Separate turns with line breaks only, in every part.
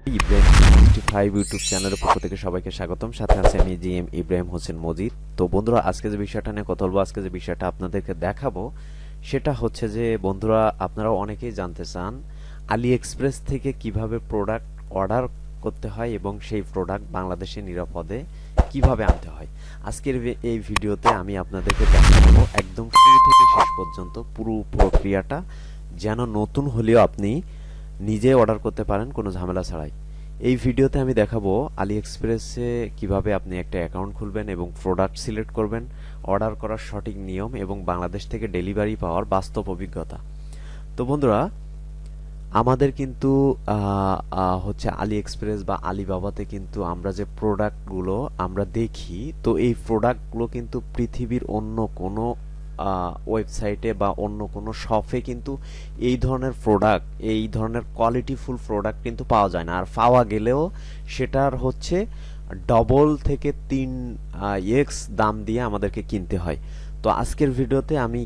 Ibrahim 65 YouTube চ্যানেলের পক্ষ থেকে সবাইকে স্বাগতম। সাথে আছে আমি জিএম ইব্রাহিম হোসেন মজিদ। তো বন্ধুরা, আজকে যে বিষয়টা নিয়ে কথা বলবো, আজকে যে বিষয়টা আপনাদেরকে দেখাবো সেটা হচ্ছে যে বন্ধুরা, আপনারা অনেকেই জানতে চান আলি এক্সপ্রেস থেকে কিভাবে প্রোডাক্ট অর্ডার করতে হয় এবং সেই প্রোডাক্ট বাংলাদেশে নিরাপদে কিভাবে আনতে হয়। আজকের এই ভিডিওতে আমি আপনাদেরকে দেখাবো একদম শুরু থেকে শেষ পর্যন্ত পুরো প্রক্রিয়াটা, যেন নতুন হলেও আপনি নিজে অর্ডার করতে পারেন কোনো ঝামেলা ছাড়াই। এই ভিডিওতে আমি দেখাবো আলি এক্সপ্রেসে কিভাবে আপনি একটা অ্যাকাউন্ট খুলবেন এবং প্রোডাক্ট সিলেক্ট করবেন, অর্ডার করার সঠিক নিয়ম এবং বাংলাদেশ থেকে ডেলিভারি পাওয়ার বাস্তব অভিজ্ঞতা। তো বন্ধুরা, আমাদের কিন্তু হচ্ছে আলি এক্সপ্রেস বা আলিবাবাতে কিন্তু আমরা যে প্রোডাক্টগুলো আমরা দেখি, তো এই প্রোডাক্টগুলো কিন্তু পৃথিবীর অন্য কোনো ওয়েবসাইটে বা অন্য কোনো শপে কিন্তু এই ধরনের প্রোডাক্ট, এই ধরনের কোয়ালিটিফুল প্রোডাক্ট কিন্তু পাওয়া যায় না। আর পাওয়া গেলেও সেটার হচ্ছে ডবল থেকে 3x দাম দিয়ে আমাদেরকে কিনতে হয়। তো আজকের ভিডিওতে আমি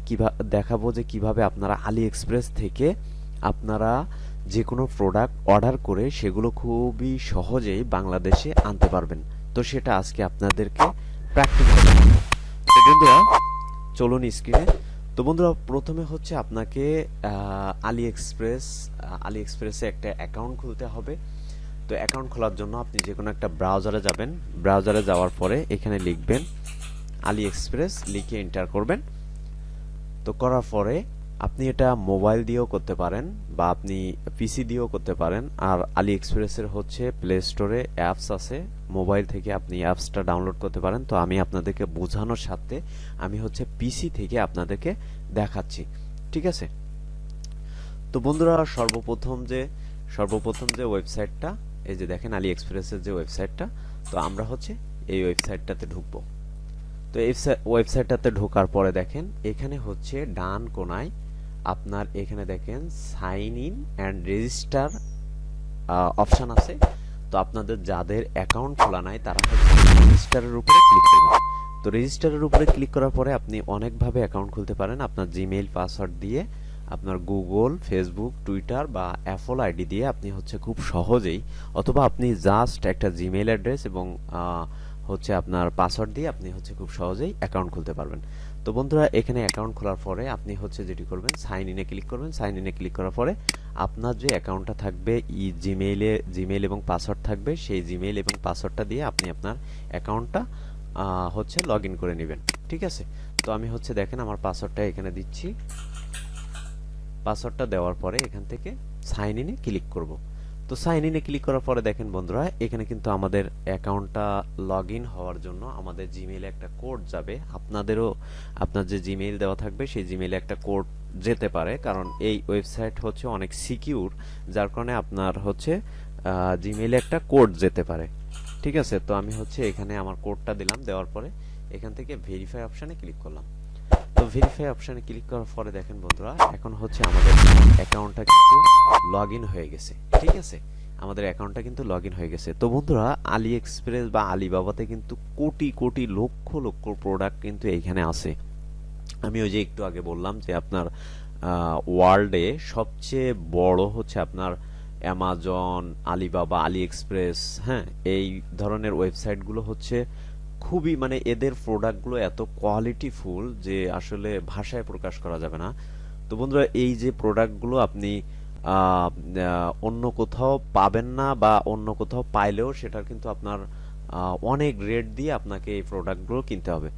দেখাবো যে কিভাবে আপনারা আলি এক্সপ্রেস থেকে আপনারা যে কোনো প্রোডাক্ট অর্ডার করে সেগুলো খুবই সহজেই বাংলাদেশে আনতে পারবেন। তো সেটা আজকে আপনাদেরকে প্র্যাকটিক্যাল দেখাবো। তো বন্ধুরা, চলুন স্ক্রিনে। তো বন্ধুরা, প্রথমে হচ্ছে আপনাকে আলি এক্সপ্রেসে একটা অ্যাকাউন্ট খুলতে হবে। তো অ্যাকাউন্ট খোলার জন্য আপনি যে কোনো একটা ব্রাউজারে যাবেন। ব্রাউজারে যাওয়ার পরে এখানে লিখবেন আলি এক্সপ্রেস, লিখে এন্টার করবেন। তো করার পরে আপনি এটা মোবাইল দিয়েও করতে পারেন বা আপনি পিসি দিয়েও করতে পারেন। আর আলি এক্সপ্রেসের হচ্ছে প্লে স্টোরে অ্যাপস আছে, মোবাইল থেকে আপনি অ্যাপসটা ডাউনলোড করতে পারেন। তো আমি আপনাদেরকে বোঝানোর সাথে আমি হচ্ছে পিসি থেকে আপনাদেরকে দেখাচ্ছি, ঠিক আছে? তো বন্ধুরা, সর্বপ্রথম যে ওয়েবসাইটটা, এই যে দেখেন আলি এক্সপ্রেসের যে ওয়েবসাইটটা, তো আমরা হচ্ছে এই ওয়েবসাইটটাতে ঢুকবো। তো এই ওয়েবসাইটটাতে ঢোকার পরে দেখেন এখানে হচ্ছে ডান কোনায় আপনার এখানে দেখেন sign in and register option আছে। তো আপনাদের যাদের অ্যাকাউন্ট খোলা নাই তারা হচ্ছে রেজিস্টারের উপরে ক্লিক করবেন। তো রেজিস্টারের উপরে ক্লিক করার পরে আপনি অনেকভাবে অ্যাকাউন্ট খুলতে পারেন। আপনার জিমেইল পাসওয়ার্ড দিয়ে, আপনার গুগল, ফেসবুক, টুইটার বা অ্যাপল আইডি দিয়ে আপনি হচ্ছে খুব সহজেই, অথবা আপনি জাস্ট একটা জিমেইল অ্যাড্রেস এবং হচ্ছে আপনার পাসওয়ার্ড দিয়ে আপনি হচ্ছে খুব সহজেই অ্যাকাউন্ট খুলতে পারবেন। তো বন্ধুরা, এখানে অ্যাকাউন্ট খোলার পরে আপনি হচ্ছে যেটি করবেন, সাইন ইনে ক্লিক করবেন। সাইন ইনে ক্লিক করার পরে আপনার যে অ্যাকাউন্টটা থাকবে, জিমেইল এবং পাসওয়ার্ড থাকবে, সেই জিমেইল এবং পাসওয়ার্ডটা দিয়ে আপনি আপনার অ্যাকাউন্টটা হচ্ছে লগ ইন করে নেবেন, ঠিক আছে? তো আমি হচ্ছে দেখেন আমার পাসওয়ার্ডটা এখানে দিচ্ছি। পাসওয়ার্ডটা দেওয়ার পরে এখান থেকে সাইন ইনে ক্লিক করব। তো সাইন ইনে ক্লিক করার পরে দেখেন বন্ধুরা, এখানে কিন্তু আমাদের অ্যাকাউন্টটা লগ ইন হওয়ার জন্য আমাদের জিমেইলে একটা কোড যাবে। আপনাদেরও আপনার যে জিমেইল দেওয়া থাকবে সেই জিমেইলে একটা কোড যেতে পারে, কারণ এই ওয়েবসাইট হচ্ছে অনেক সিকিউর, যার কারণে আপনার হচ্ছে জিমেইলে একটা কোড যেতে পারে, ঠিক আছে? তো আমি হচ্ছে এখানে আমার কোডটা দিলাম, দেওয়ার পরে এখান থেকে ভেরিফাই অপশানে ক্লিক করলাম। তো ভেরিফাই অপশানে ক্লিক করার পরে দেখেন বন্ধুরা, এখন হচ্ছে আমাদের অ্যাকাউন্টটা কিন্তু লগ ইন হয়ে গেছে, ঠিক আছে? আমাদের অ্যাকাউন্টটা কিন্তু লগ ইন হয়ে গেছে। তো বন্ধুরা, আলি এক্সপ্রেস বা আলিবাবাতে কিন্তু কোটি কোটি লক্ষ লক্ষ প্রোডাক্ট কিন্তু এইখানে আছে। আমি ওই যে একটু আগে বললাম যে আপনার ওয়ার্ল্ডে সবচেয়ে বড় হচ্ছে আপনার অ্যামাজন, আলিবাবা, আলি এক্সপ্রেস, হ্যাঁ, এই ধরনের ওয়েবসাইটগুলো হচ্ছে খুবই, মানে এদের প্রোডাক্টগুলো এত কোয়ালিটিফুল যে আসলে ভাষায় প্রকাশ করা যাবে না। তো বন্ধুরা, এই যে প্রোডাক্টগুলো আপনি অন্য কোথাও পাবেন না, বা অন্য কোথাও পাইলেও সেটার কিন্তু আপনার অনেক রেট দিয়ে আপনাকে এই প্রোডাক্টগুলো কিনতে হবে।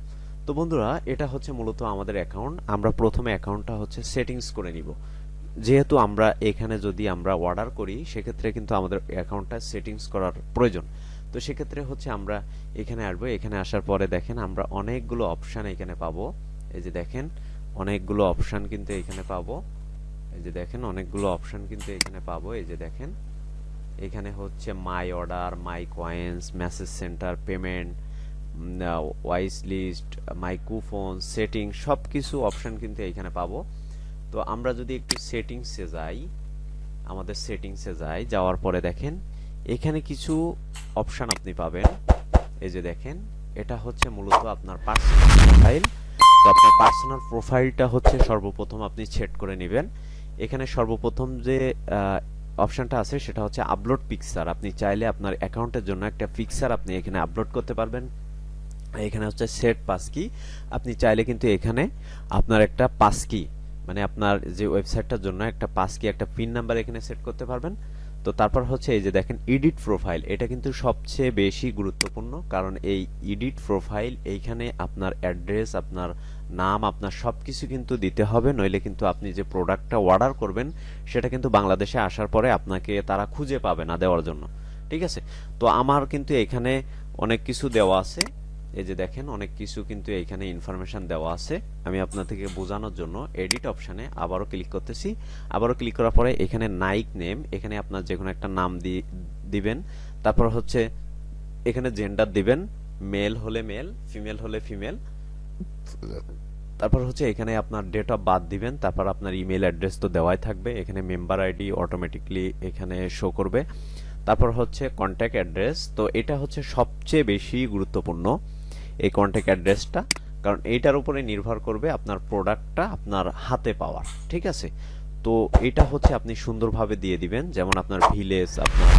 তো বন্ধুরা, এটা হচ্ছে মূলত আমাদের অ্যাকাউন্ট। আমরা প্রথমে অ্যাকাউন্টটা হচ্ছে সেটিংস করে নিব। যেহেতু আমরা এখানে যদি আমরা অর্ডার করি, সেক্ষেত্রে কিন্তু আমাদের অ্যাকাউন্টটা সেটিংস করার প্রয়োজন। তো সেক্ষেত্রে হচ্ছে আমরা এখানে আসবো। এখানে আসার পরে দেখেন আমরা অনেকগুলো অপশান এখানে পাবো। এই যে দেখেন অনেকগুলো অপশান কিন্তু এখানে পাবো। এই যে দেখেন অনেকগুলো অপশান কিন্তু এখানে পাবো। এই যে দেখেন এখানে হচ্ছে my order, my coins, message centre, payment, wish list, my coupon, setting, সব কিছু অপশান কিন্তু এখানে পাবো। তো আমরা যদি একটু সেটিংসে যাই, আমাদের সেটিংসে যাওয়ার পরে দেখেন এখানে কিছু অপশান আপনি পাবেন। এই যে দেখেন এটা হচ্ছে মূলত আপনার পার্সোনাল প্রোফাইল। তো আপনার পার্সোনাল প্রোফাইলটা হচ্ছে সর্বপ্রথম আপনি সেট করে নেবেন। এখানে সর্বপ্রথম যে অপশনটা আছে সেটা হচ্ছে আপলোড পিকচার। আপনি চাইলে আপনার অ্যাকাউন্টের জন্য একটা পিকচার আপনি এখানে আপলোড করতে পারবেন। এখানে হচ্ছে সেট পাসকি, আপনি চাইলে কিন্তু এখানে আপনার একটা পাসকি মানে আপনার যে ওয়েবসাইটটার জন্য একটা পাসকি একটা পিন নাম্বার এখানে সেট করতে পারবেন। তো তারপর হচ্ছে এই যে দেখেন এডিট প্রোফাইল, এটা কিন্তু সবচেয়ে বেশি গুরুত্বপূর্ণ, কারণ এই এডিট প্রোফাইল এইখানে আপনার অ্যাড্রেস, আপনার নাম, আপনার সবকিছু কিন্তু দিতে হবে, নইলে কিন্তু আপনি যে প্রোডাক্টটা অর্ডার করবেন সেটা কিন্তু বাংলাদেশে আসার পরে আপনাকে তারা খুঁজে পাবে না দেওয়ার জন্য। ঠিক আছে, তো আমার কিন্তু এখানে অনেক কিছু দেওয়া আছে। এই যে দেখেন অনেক কিছু কিন্তু এইখানে ইনফরমেশন দেওয়া আছে। আমি আপনাদেরকে বোঝানোর জন্য এডিট অপশানে আবারও ক্লিক করতেছি। আবারও ক্লিক করার পরে এখানে নাইক নেম, এখানে আপনার যে কোনো একটা নাম দিবেন। তারপর হচ্ছে এখানে জেন্ডার দিবেন, মেল হলে মেল, ফিমেল হলে ফিমেল। তারপর হচ্ছে এখানে আপনার ডেট অফ বার্থ দিবেন। তারপর আপনার ইমেল অ্যাড্রেস তো দেওয়াই থাকবে, এখানে মেম্বার আইডি অটোমেটিকলি এখানে শো করবে। তারপর হচ্ছে কন্ট্যাক্ট অ্যাড্রেস, তো এটা হচ্ছে সবচেয়ে বেশি গুরুত্বপূর্ণ এই কন্ট্যাক্ট অ্যাড্রেসটা, কারণ এইটার উপরে নির্ভর করবে আপনার প্রোডাক্টটা আপনার হাতে পাওয়ার। ঠিক আছে, তো এটা হচ্ছে আপনি সুন্দরভাবে দিয়ে দিবেন, যেমন আপনার ভিলেজ, আপনার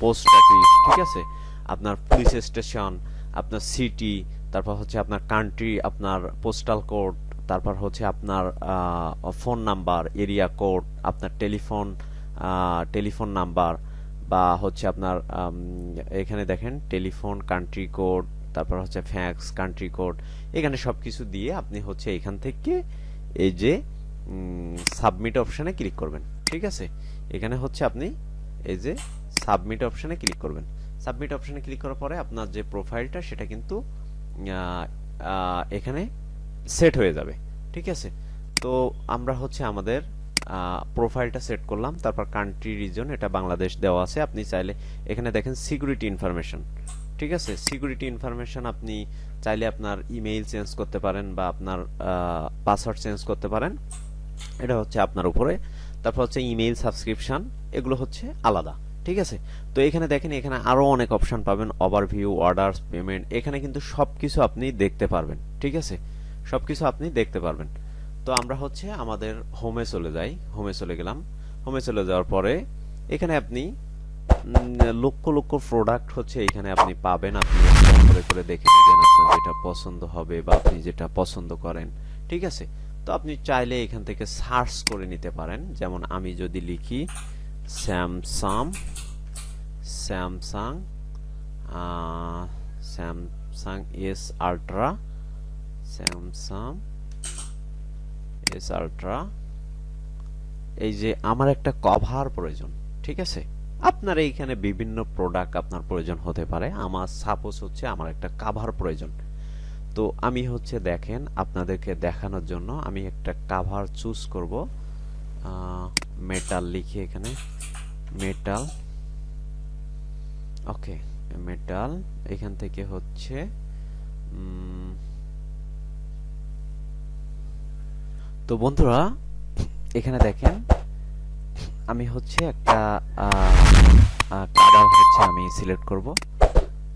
পোস্ট অফিস, ঠিক আছে, আপনার পুলিশ স্টেশন, আপনার সিটি, তারপর হচ্ছে আপনার কান্ট্রি, আপনার পোস্টাল কোড, তারপর হচ্ছে আপনার ফোন নাম্বার, এরিয়া কোড, আপনার টেলিফোন নাম্বার, বা হচ্ছে আপনার এখানে দেখেন টেলিফোন কান্ট্রি কোড, তারপর হচ্ছে ফ্যাক্স কান্ট্রি কোড, এখানে সবকিছু দিয়ে আপনি হচ্ছে এখান থেকে এই যে সাবমিট অপশানে ক্লিক করবেন। ঠিক আছে, এখানে হচ্ছে আপনি এই যে সাবমিট অপশানে ক্লিক করবেন। সাবমিট অপশানে ক্লিক করার পরে আপনার যে প্রোফাইলটা সেটা কিন্তু এখানে সেট হয়ে যাবে। ঠিক আছে, তো আমরা হচ্ছে আমাদের প্রোফাইলটা সেট করলাম। তারপর কান্ট্রি রিজন, এটা বাংলাদেশ দেওয়া আছে। আপনি চাইলে এখানে দেখেন সিকিউরিটি ইনফরমেশন, ঠিক আছে, সিকিউরিটি ইনফরমেশন আপনি চাইলে আপনার ইমেইল চেঞ্জ করতে পারেন বা আপনার পাসওয়ার্ড চেঞ্জ করতে পারেন, এটা হচ্ছে আপনার উপরে। তারপর হচ্ছে ইমেইল সাবস্ক্রিপশন, এগুলো হচ্ছে আলাদা। ঠিক আছে, তো এখানে দেখেন এখানে আরো অনেক অপশন পাবেন, ওভারভিউ, অর্ডারস, পেমেন্ট, এখানে কিন্তু সবকিছু আপনি দেখতে পারবেন। ঠিক আছে, সবকিছু আপনি দেখতে পারবেন। তো আমরা হচ্ছে আমাদের হোমে চলে যাই। হোমে চলে গেলাম। হোমে চলে যাওয়ার পরে এখানে আপনি লক্ষ লক্ষ প্রোডাক্ট হচ্ছে এখানে আপনি পাবেন। আপনি করে করে দেখে নেবেন আপনার যেটা পছন্দ হবে বা আপনি যেটা পছন্দ করেন। ঠিক আছে, তো আপনি চাইলে এখান থেকে সার্চ করে নিতে পারেন। যেমন আমি যদি লিখি Samsung, Samsung Samsung S ultra, Samsung S ultra, এই যে আমার একটা কভার প্রয়োজন। ঠিক আছে, আপনার এইখানে বিভিন্ন প্রোডাক্ট আপনার প্রয়োজন হতে পারে। আমার সাপোজ হচ্ছে আমার একটা কভার প্রয়োজন। তো আমি হচ্ছে দেখেন আপনাদেরকে দেখানোর জন্য আমি একটা কভার চুজ করব। মেটাল লিখে এখানে মেটাল, ওকে মেটাল, এখান থেকে হচ্ছে তো বন্ধুরা এখানে দেখেন আমি হচ্ছে একটা কালার হচ্ছে আমি সিলেক্ট করব।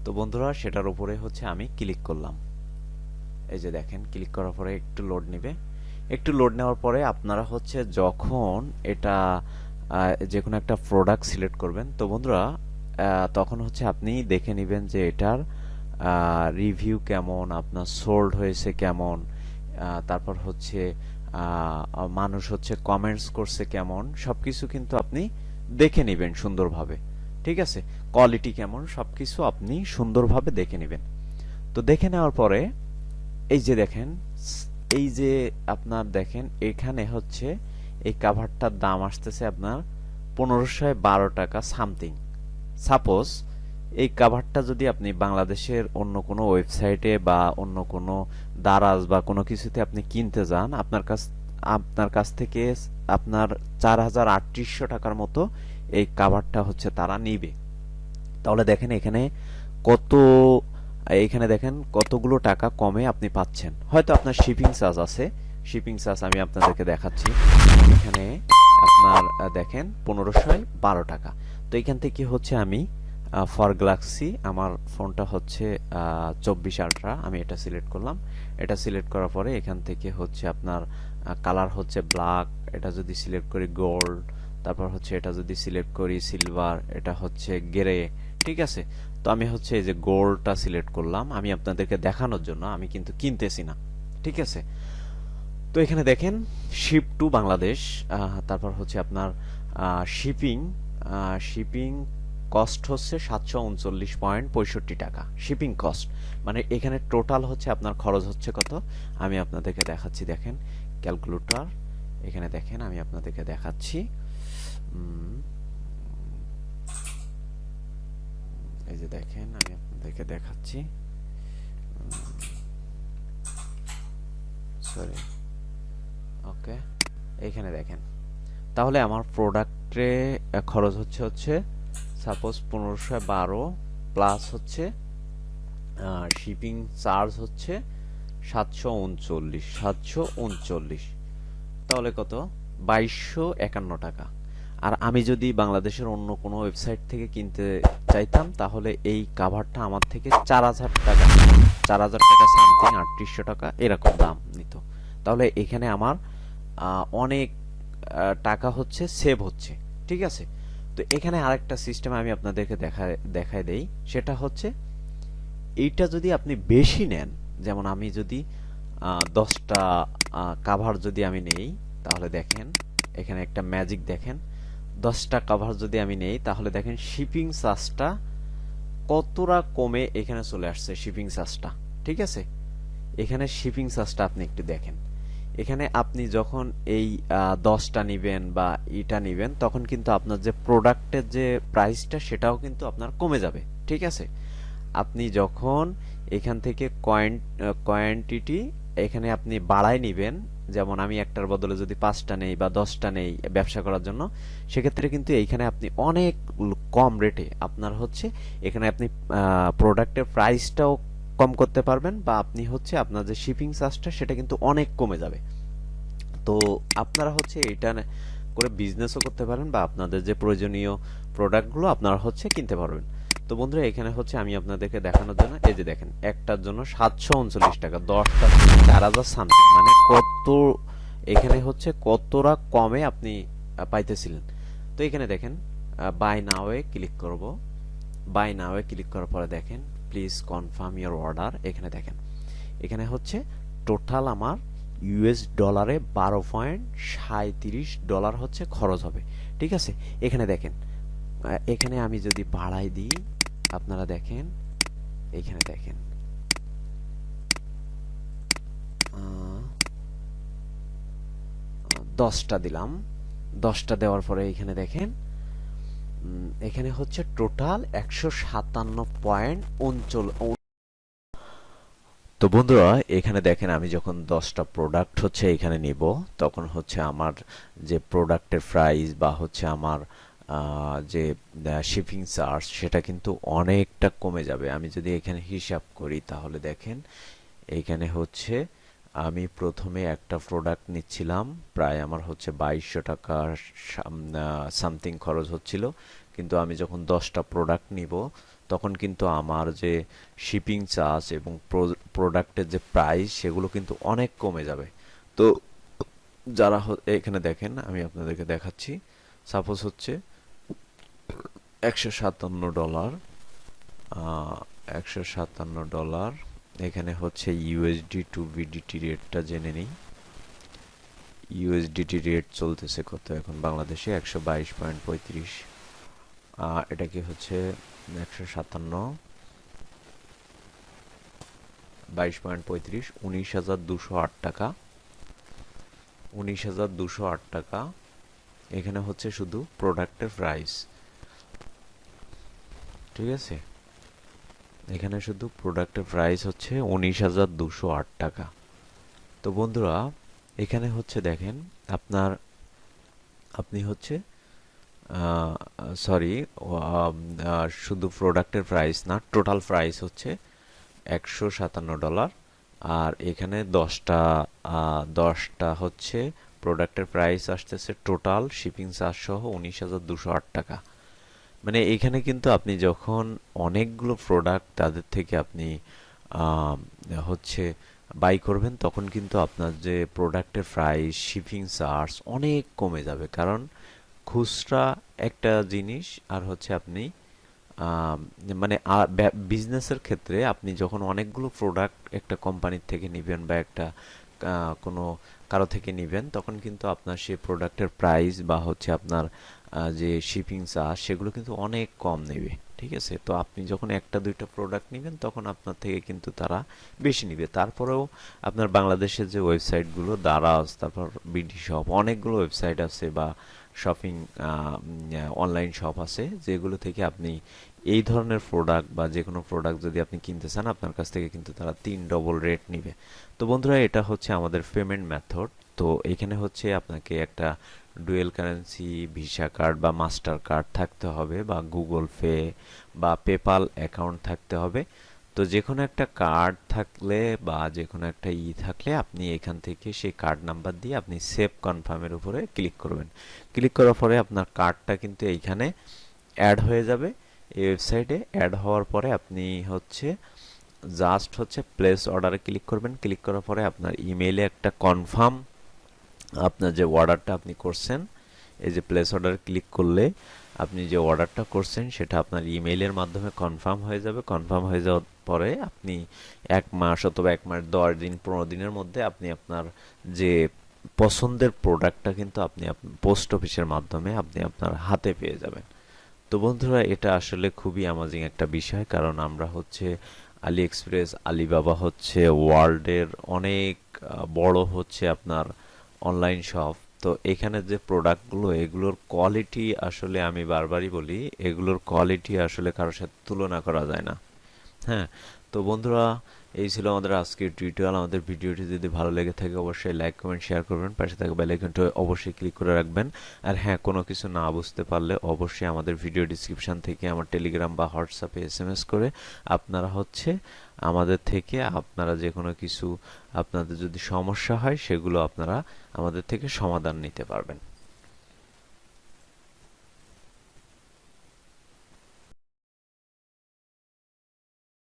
তো বন্ধুরা সেটার উপরে হচ্ছে আমি ক্লিক করলাম। এই যে দেখেন ক্লিক করার পরে একটু লোড নেবে। একটু লোড নেওয়ার পরে আপনারা হচ্ছে যখন এটা যে কোনো একটা প্রোডাক্ট সিলেক্ট করবেন, তো বন্ধুরা তখন হচ্ছে আপনি দেখে নেবেন যে এটার রিভিউ কেমন, আপনার সোল্ড হয়েছে কেমন, তারপর হচ্ছে মানুষ হচ্ছে কমেন্টস করছে কেমন, সবকিছু কিন্তু আপনি দেখে নেবেন সুন্দরভাবে। ঠিক আছে, কোয়ালিটি কেমন, সবকিছু আপনি সুন্দরভাবে দেখে নেবেন। তো দেখে নেওয়ার পরে এই যে দেখেন, এই যে আপনার দেখেন এখানে হচ্ছে এই কাভারটার দাম আসতেছে আপনার 1512 টাকা সামথিং। সাপোজ এই কাভারটা যদি আপনি বাংলাদেশের অন্য কোনো ওয়েবসাইটে বা অন্য কোনো দারাজ বা কোনো কিছুতে আপনি কিনতে যান, আপনার কাছ থেকে আপনার 4800 টাকার মতো এই কাভারটা হচ্ছে তারা নিবে। তাহলে দেখেন এখানে দেখেন কতগুলো টাকা কমে আপনি পাচ্ছেন। হয়তো আপনার শিপিং চার্জ আছে, শিপিং চার্জ আমি আপনাদেরকে দেখাচ্ছি। এখানে আপনার দেখেন 1512 টাকা। তো এখান থেকে হচ্ছে আমি ফর গ্যালাক্সি, আমার ফোনটা হচ্ছে 24 আলট্রা, আমি এটা সিলেক্ট করলাম। এটা সিলেক্ট করার পরে এখান থেকে হচ্ছে আপনার কালার হচ্ছে ব্ল্যাক, এটা যদি সিলেক্ট করি গোল্ড, তারপর হচ্ছে এটা যদি সিলেক্ট করি সিলভার, এটা হচ্ছে গ্রে, ঠিক আছে। তো আমি হচ্ছে এই যে গোল্ডটা সিলেক্ট করলাম আমি আপনাদেরকে দেখানোর জন্য, আমি কিন্তু কিনতেছি না, ঠিক আছে। তো এখানে দেখেন শিপ টু বাংলাদেশ, তারপর হচ্ছে আপনার শিপিং শিপিং কস্ট হচ্ছে 739.65 টাকা শিপিং কস্ট। মানে এখানে টোটাল হচ্ছে আপনার খরচ হচ্ছে কত আমি আপনাদেরকে দেখাচ্ছি। দেখেন ক্যালকুলেটর, এখানে দেখেন আমি আপনাদেরকে দেখাচ্ছি। এই যে দেখেন আমি আপনাদেরকে দেখাচ্ছি, সরি, ওকে, এইখানে দেখেন। তাহলে আমার প্রোডাক্টে খরচ হচ্ছে সাপোজ 1512 প্লাস হচ্ছে শিপিং চার্জ হচ্ছে 739, তাহলে কত 2251 টাকা। আর আমি যদি বাংলাদেশের অন্য কোনো ওয়েবসাইট থেকে কিনতে চাইতাম তাহলে এই কাভারটা আমার থেকে 4000 টাকা, 4000 টাকা সামথিং, 3800 টাকা এরকম দাম নিত। তাহলে এখানে আমার অনেক টাকা হচ্ছে সেভ হচ্ছে, ঠিক আছে। তো এখানে আরেকটা সিস্টেম আমি আপনাদেরকে দেখায় দেই, সেটা হচ্ছে এইটা যদি আপনি বেশি নেন, যেমন আমি যদি 10টা কাভার যদি আমি নেই, তাহলে দেখেন এখানে একটা ম্যাজিক দেখেন, 10টা কাভার যদি আমি নেই তাহলে দেখেন শিপিং চার্জটা কতটা কমে এখানে চলে আসছে শিপিং চার্জটা, ঠিক আছে। এখানে শিপিং চার্জটা আপনি একটু দেখেন, এখানে আপনি যখন এই 10টা নিবেন বা এটা নিবেন তখন কিন্তু আপনার যে প্রোডাক্টের যে প্রাইসটা সেটাও কিন্তু আপনার কমে যাবে, ঠিক আছে। আপনি যখন এখান থেকে কোয়ান্টিটি এখানে আপনি বাড়ায় নিবেন, যেমন আমি একটার বদলে যদি 5টা নেই বা 10টা নেই ব্যবসা করার জন্য, সেক্ষেত্রে কিন্তু এইখানে আপনি অনেক কম রেটে আপনার হচ্ছে এখানে আপনি প্রোডাক্টের প্রাইসটাও কম করতে পারবেন, বা আপনি হচ্ছে আপনার যে শিপিং চার্জটা সেটা কিন্তু অনেক কমে যাবে। তো আপনারা হচ্ছে এটা করে বিজনেসও করতে পারেন বা আপনাদের যে প্রয়োজনীয় প্রোডাক্টগুলো আপনারা হচ্ছে কিনতে পারবেন। তো বন্ধুরা এখানে হচ্ছে আমি আপনাদেরকে দেখানোর জন্য এই যে দেখেন একটার জন্য 739 টাকা, 10টা 4000 সামথিং, মানে কত এখানে হচ্ছে কতটা কমে আপনি পাইতেছিলেন। তো এখানে দেখেন বাই নাওয়ে ক্লিক করব, বাই নাওয়ে ক্লিক করার পরে দেখেন প্লিজ কনফার্ম ইওর অর্ডার। এখানে দেখেন এখানে হচ্ছে টোটাল আমার ইউএস ডলারে 12.37 ডলার হচ্ছে খরচ হবে, ঠিক আছে। এখানে দেখেন এখানে আমি যদি বাড়াই দিই আপনারা দেখেন, এখানে দেখেন 10টা দিলাম, 10টা দেওয়ার পরে এখানে দেখেন এখানে হচ্ছে টোটাল 157.39। তো বন্ধুরা এখানে দেখেন আমি যখন 10টা প্রোডাক্ট হচ্ছে এখানে নিব তখন হচ্ছে আমার যে প্রোডাক্টের প্রাইস বা হচ্ছে আমার যে শিপিং চার্জ সেটা কিন্তু অনেকটা কমে যাবে। আমি যদি এখানে হিসাব করি তাহলে দেখেন এইখানে হচ্ছে আমি প্রথমে একটা প্রোডাক্ট নিচ্ছিলাম, প্রায় আমার হচ্ছে 2200 টাকা সামথিং খরচ হচ্ছিল, কিন্তু আমি যখন 10টা প্রোডাক্ট নিব তখন কিন্তু আমার যে শিপিং চার্জ এবং প্রোডাক্টের যে প্রাইস সেগুলো কিন্তু অনেক কমে যাবে। তো যারা এখানে দেখেন আমি আপনাদেরকে দেখাচ্ছি, সাপোজ হচ্ছে $157, $157 এখানে হচ্ছে ইউএসডি টু বিডিটি রেটটা জেনে নিই। ইউএসডিটি রেট চলতেছে কত এখন বাংলাদেশে 122.35, এটা কি হচ্ছে 157 22.35, 19,208 টাকা, 19,208 টাকা। এখানে হচ্ছে শুধু প্রোডাক্টের প্রাইস, ঠিক আছে। এখানে শুধু প্রোডাক্টের প্রাইস হচ্ছে 19,208 টাকা। তো বন্ধুরা এখানে হচ্ছে দেখেন আপনার আপনি হচ্ছে সরি শুধু প্রোডাক্টের প্রাইস না, টোটাল প্রাইস হচ্ছে $157, আর এখানে 10টা হচ্ছে প্রোডাক্টের প্রাইস আসতেছে টোটাল শিপিং চার্জ সহ 19,208 টাকা। মানে এখানে কিন্তু আপনি যখন অনেকগুলো প্রোডাক্ট তাদের থেকে আপনি হচ্ছে বাই করবেন তখন কিন্তু আপনার যে প্রোডাক্টের প্রাইস শিপিং চার্জ অনেক কমে যাবে, কারণ খুচরা একটা জিনিস, আর হচ্ছে আপনি আম, মানে বিজনেসের ক্ষেত্রে আপনি যখন অনেকগুলো প্রোডাক্ট একটা কোম্পানির থেকে নিবেন বা একটা কোনো কারো থেকে নিবেন, তখন কিন্তু আপনার সেই প্রোডাক্টের প্রাইস বা হচ্ছে আপনার যে শিপিং চার্জ সেগুলো কিন্তু অনেক কম নেবে। ঠিক আছে, তো আপনি যখন একটা দুইটা প্রোডাক্ট নেবেন তখন আপনার থেকে কিন্তু তারা বেশি নিবে। তারপরেও আপনার বাংলাদেশের যে ওয়েবসাইটগুলো, দারাজ, তারপর বিডি শপ, অনেকগুলো ওয়েবসাইট আছে বা শপিং অনলাইন শপ আছে যেগুলো থেকে আপনি এই ধরনের প্রোডাক্ট বা যে কোনো প্রোডাক্ট যদি আপনি কিনতে চান, আপনার কাছ থেকে কিন্তু তারা 3 ডবল রেট নিবে। তো বন্ধুরা, এটা হচ্ছে আমাদের পেমেন্ট মেথড। তো এখানে হচ্ছে আপনাকে একটা ডুয়েল কারেন্সি ভিসা কার্ড বা মাস্টার কার্ড থাকতে হবে, বা গুগল পে বা পেপাল অ্যাকাউন্ট থাকতে হবে। তো যে কোনো একটা কার্ড থাকলে বা যে কোনো একটা থাকলে আপনি এখান থেকে সেই কার্ড নাম্বার দিয়ে আপনি সেভ কনফার্মের উপরে ক্লিক করবেন। ক্লিক করার পরে আপনার কার্ডটা কিন্তু এইখানে অ্যাড হয়ে যাবে। এই ওয়েবসাইটে অ্যাড হওয়ার পরে আপনি হচ্ছে জাস্ট হচ্ছে প্লেস অর্ডারে ক্লিক করবেন। ক্লিক করার পরে আপনার ইমেইলে একটা কনফার্ম, আপনার যে অর্ডারটা আপনি করছেন, এই যে প্লেস অর্ডার ক্লিক করলে আপনি যে অর্ডারটা করছেন সেটা আপনার ইমেইলের মাধ্যমে কনফার্ম হয়ে যাবে। কনফার্ম হয়ে যাওয়ার পরে আপনি 1 মাস অথবা 1 মাস 10 দিন 15 দিনের মধ্যে আপনি আপনার যে পছন্দের প্রোডাক্টটা কিন্তু আপনি পোস্ট অফিসের মাধ্যমে আপনি আপনার হাতে পেয়ে যাবেন। তো বন্ধুরা, এটা আসলে খুবই অ্যামাজিং একটা বিষয়, কারণ আমরা হচ্ছে আলি এক্সপ্রেস, আলিবাবা হচ্ছে ওয়ার্ল্ডের অনেক বড় হচ্ছে আপনার অনলাইন শপ। তো এখানে যে প্রোডাক্টগুলো, এগুলোর কোয়ালিটি আসলে আমি বারবারই বলি, এগুলোর কোয়ালিটি আসলে কারোর সাথে তুলনা করা যায় না। হ্যাঁ, তো বন্ধুরা, এই ছিল আমাদের আজকের টিউটোরিয়াল। আমাদের ভিডিওটি যদি ভালো লেগে থাকে অবশ্যই লাইক কমেন্ট শেয়ার করবেন, পাশে থাকা বেল আইকনটি অবশ্যই ক্লিক করে রাখবেন। আর হ্যাঁ, কোনো কিছু না বুঝতে পারলে অবশ্যই আমাদের ভিডিও ডিসক্রিপশন থেকে আমার টেলিগ্রাম বা হোয়াটসঅ্যাপে এসএমএস করে আপনারা হচ্ছে আমাদের থেকে আপনারা যে কোনো কিছু, আপনাদের যদি সমস্যা হয় সেগুলো আপনারা আমাদের থেকে সমাধান নিতে পারবেন।